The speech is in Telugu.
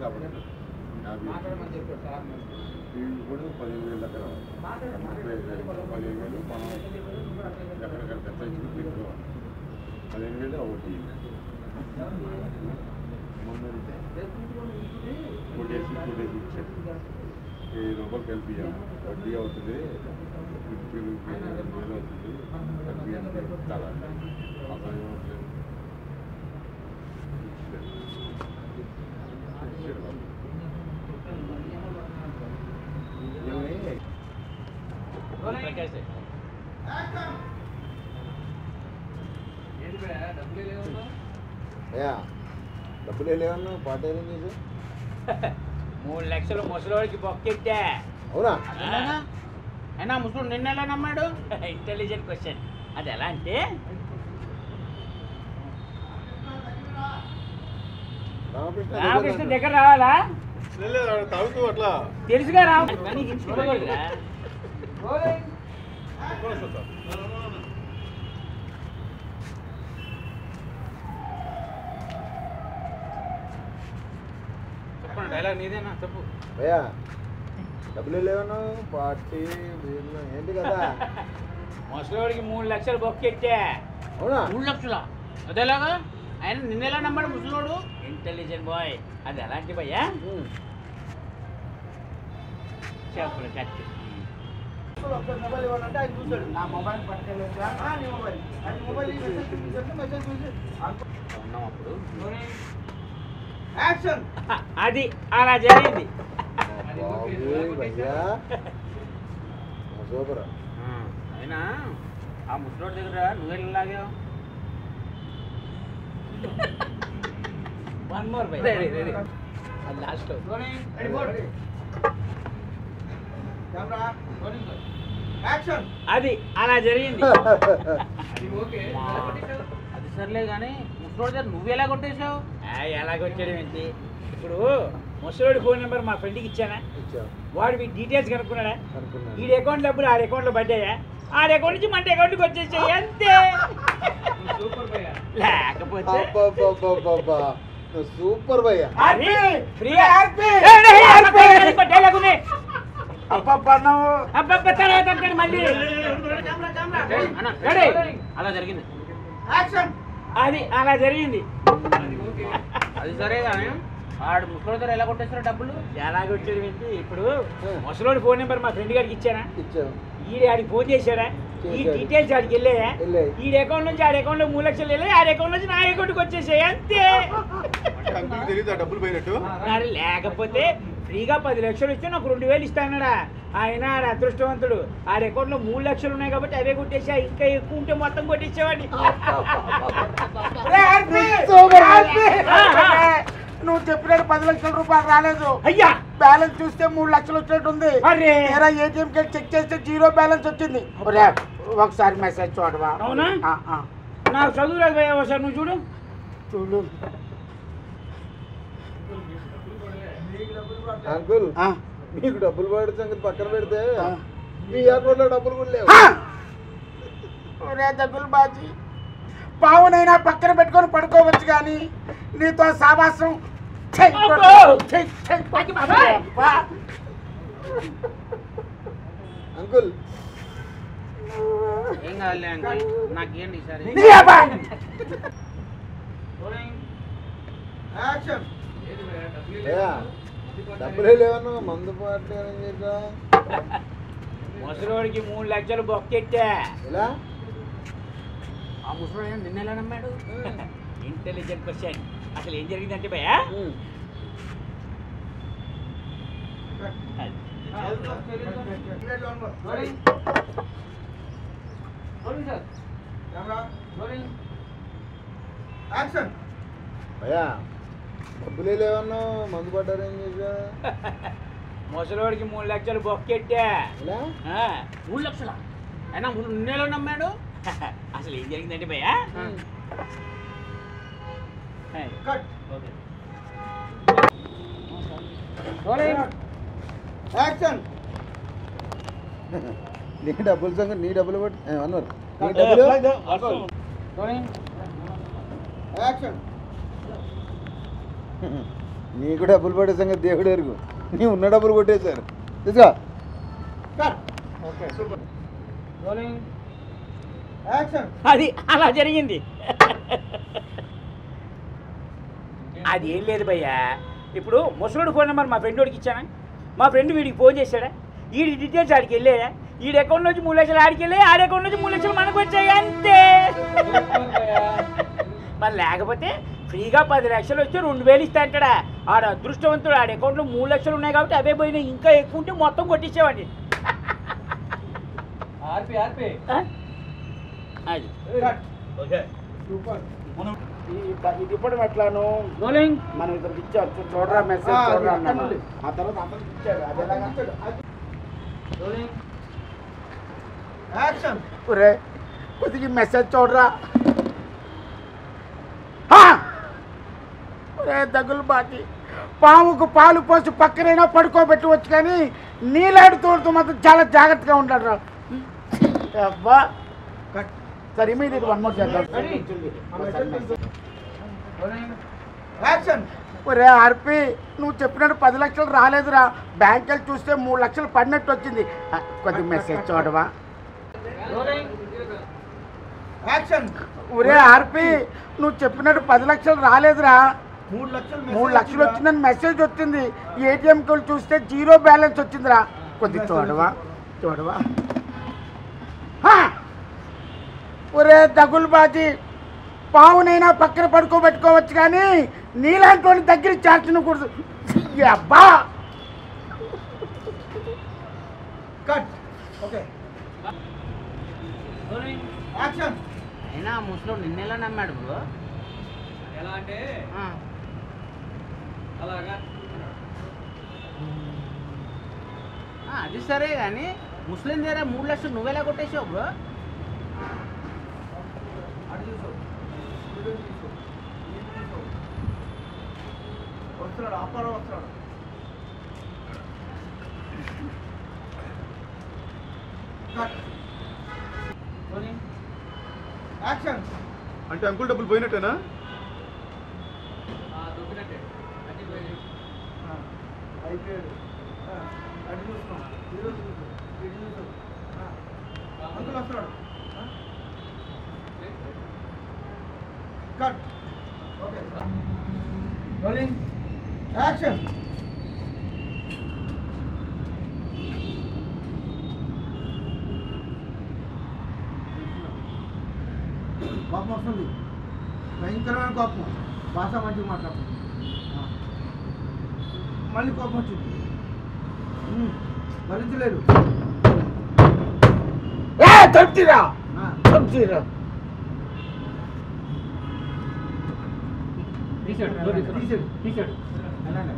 కాబట్టి ఇవి కూడా 15,000 దగ్గర 35,000 15,000 మనం ఎక్కడికక్కడ తెచ్చుకుని పెట్టుకోవాలి 15,000 ఒకటి కొట్టేసి ఇచ్చాడు 1000 రూపాయలు కలిపియాలి వడ్డీ అవుతుంది 52,000 అవుతుంది కలిపి అంటే చాలా డబ్బులు లేవన్నా పాట ఏం చేసావు 3 లక్షలు ముసలోడికి బొక్కెట్టా. అవునా అయినా ముసలోడు నిన్న ఎలా నమ్మాడు? Intelligent question. అది ఎలా అంటే రామకృష్ణ దగ్గర రావాలా తాగుతూ అట్లా తెలుసుగా రావు చెప్పండి డైలాగ్ నీదేనా చెప్పు. భయ్యా డబ్బులు లేవన్నా పార్టీ ఏంటి కదా ముసలోడికి 3 లక్షలు బొక్కెట్టా. అవునా 3 లక్షలా? అదేలాగా ఆయన నిన్నెలా నమ్మాడు ముసలోడు? Intelligent boy. అది ఎలాంటి భయ్యా? చెప్పు కరెక్ట్. మొబైల్ ఇవ్వాలంటే ఆయన చూసాడు నా మొబైల్ పట్టుకెళ్ళి ఉన్నాం అప్పుడు. యాక్షన్. అది అలా జరిగింది. భయ్యా సూపర్. అయినా ఆ ముసలోడి దగ్గర నువ్వెళ్ళి లాగావు. వన్ మోర్ బై రెడీ అది లాస్ట్ అది అలా జరిగింది. అది సర్లే కానీ ముసలోడి దగ్గర నువ్వు ఎలా కొట్టేశావు? ఎలా కొట్టాడు ఏంటి? ఇప్పుడు ముసలోడి ఫోన్ నెంబర్ మా ఫ్రెండ్కి ఇచ్చానా? వాడు మీ డీటెయిల్స్ కనుక్కున్నాడా? ఈ అకౌంట్ డబ్బులు ఆడి అకౌంట్లో పడ్డాయా? ఆడి అకౌంట్ నుంచి మన అకౌంట్కి వచ్చేసాయి అంతే. లేకపోతే సూపర్ భయ్యా అలా జరిగింది. అది అలా జరిగింది. అది సరే కానీ ఆడు ముసలోడి దగ్గర ఎలా కొట్టేస్తారో డబ్బులు? ఎలా కొట్టాడు ఏంటి? ఇప్పుడు ముసలోడి ఫోన్ నెంబర్ మా ఫ్రెండ్ గారికి ఇచ్చానా? ఈడి ఆడికి ఫోన్ చేశాడా? ఈ డీటెయిల్స్ ఆడికి వెళ్ళాయా? ఈ అకౌంట్ నుంచి ఆడి అకౌంట్ లో 3 లక్షలు వెళ్ళాయి. ఆడి అకౌంట్ నుంచి నా అకౌంట్కి వచ్చేసాయి అంతే. డబ్బులు పోయినట్టు లేకపోతే ఫ్రీగా 10 లక్షలు ఇస్తే నాకు 2,000 ఇస్తానడా? ఆయన ఆడ అదృష్టవంతుడు. ఆడి అకౌంట్ లో 3 లక్షలు ఉన్నాయి కాబట్టి అవే కొట్టేసా. ఇంకా ఎక్కువ ఉంటే మొత్తం కొట్టేసేవాడిని. నువ్వు చెప్పినట్టు 10 లక్షల రూపాయలు రాలేదు. అయ్యా బ్యాలెన్స్ చూస్తే 3 లక్షలు వచ్చినట్టుంది. ఏటీఎం కార్డు చెక్ చేస్తే 0 బ్యాలెన్స్ వచ్చింది. ఒకసారి మెసేజ్ చూడవా? అవునా? నాకు చదువు రాదు భయ్యా, ఒకసారి నువ్వు చూడు. చూడు అంకుల్ మీకు డబ్బులు పడే సంగతి పక్కన పెడితే మీ అకౌంట్ లో డబ్బులు కూడా లేవు. డబ్బులు బాజీ పావునైనా పక్కన పెట్టుకొని పడుకోవచ్చు కానీ నీతో సావాసం అంకుల్ ఏం కావాలి అంకుల్, నాకేంటి సరే. డబ్బులే లేవన్నా మందు పార్టీ అని చెప్పా. ముసలోడికి 3 లక్షలు బొక్కెట్టా. ఇలా ఆ ముసలోడు నిన్న ఎలా నమ్మాడు? Intelligent question. అసలు ఏం జరిగిందంటే భయ్యా భయ్యా డబ్బులే లేవన్నా మందు పడ్డారు ఏం చేసా? ముసలోడికి 3 లక్షలు బొక్కెట్టా. ఇలా 3 లక్షలా? అయినా నిన్నెలా నమ్మాడు? అసలు ఏం జరిగిందంటే భయ్యా నీ డబ్బులు సంగతి నీ డబ్బులు పట్టి అన్నారు. నీ డబ్బులు నీకు డబ్బులు పడే సంగతి దేవుడు ఎరుగు. నీ ఉన్న డబ్బులు కొట్టేశారు. తీసుకో. అది అలా జరిగింది. అది ఏం లేదు భయ్యా. ఇప్పుడు ముసలుడు ఫోన్ నెంబర్ మా ఫ్రెండ్ వాడికి ఇచ్చానా, మా ఫ్రెండ్ వీడికి ఫోన్ చేశాడా, వీడి డీటెయిల్స్ ఆడికి వెళ్ళాయా, వీడి అకౌంట్ నుంచి 3 లక్షలు ఆడికి వెళ్ళాయి, ఆడి అకౌంట్ నుంచి 3 లక్షలు మనకు వచ్చాయి అంతే. మరి లేకపోతే ఫ్రీగా 10 లక్షలు వచ్చి 2000 ఇస్తా అంటాడా. ఆడ అదృష్టవంతుడు, ఆడి అకౌంట్లో 3 లక్షలు ఉన్నాయి కాబట్టి అవే పోయినాయి. ఇంకా ఎక్కువ ఉంటే మొత్తం కొట్టించేవాడిని. అది ఇది ఇప్పుడు ఎట్లాను మనం ఇద్దరికి ఇచ్చారు చూడరా మెసేజ్ చూడరా అన్నాను. ఆ తర్వాత అందరికి ఇచ్చాడు. అదే కొద్దిగా మెసేజ్ చూడరా. దగ్గులు బాటి పాముకు పాలు పోసి పక్కనైనా పడుకోబెట్టవచ్చు, కానీ నీలాడు తోడుతూ మాత్రం చాలా జాగ్రత్తగా ఉంటాడు. అబ్బా సరే మీద వన్ మోర్ చేద్దాం. ఒరే ఆర్పి, నువ్వు చెప్పినట్టు 10 లక్షలు రాలేదురా. బ్యాంక్ వెళ్ళి చూస్తే 3 లక్షలు పడినట్టు వచ్చింది. కొద్ది మెసేజ్ చూడవా. ఒరే ఆర్పి, నువ్వు చెప్పినట్టు 10 లక్షలు రాలేదురా. 3 లక్షలు వచ్చిందని మెసేజ్ వచ్చింది. ఏటీఎంకి వెళ్ళి చూస్తే 0 బ్యాలెన్స్ వచ్చిందిరా. కొద్ది చూడవా చూడవా. ఒరే దగులు బాజీ, పావునైనా పక్కన పడుకోబెట్టుకోవచ్చు, కానీ నీలాంటి వాడిని దగ్గర చేర్చనకూడదు. అబ్బా అయినా ముసలోడు నిన్నెలా నమ్మాడు బ్రో? ఎలా అంటే అలాగా అది సరే కానీ ముస్లిం దగ్గర 3 లక్షలు నువ్వెలా కొట్టేసావు బ్రో? వస్తున్నాడు, అప్పారావు వస్తున్నాడు. అంటే అంకుల్ డబ్బులు పోయినట్టేనా? అయిపోయాడు. అటు చూస్తున్నాం, అంకుల్ వస్తున్నాడు. కట్. Okay rolling action. కోపం వస్తుంది, భయంకరమైన కోపం. భాష మంచిగా మాట్లాడు. మళ్ళీ కోపం వచ్చింది, భరించలేదు. తప్పిరా తప్పిరా. తీసాడు తీసాడు. తీసాడు అలానే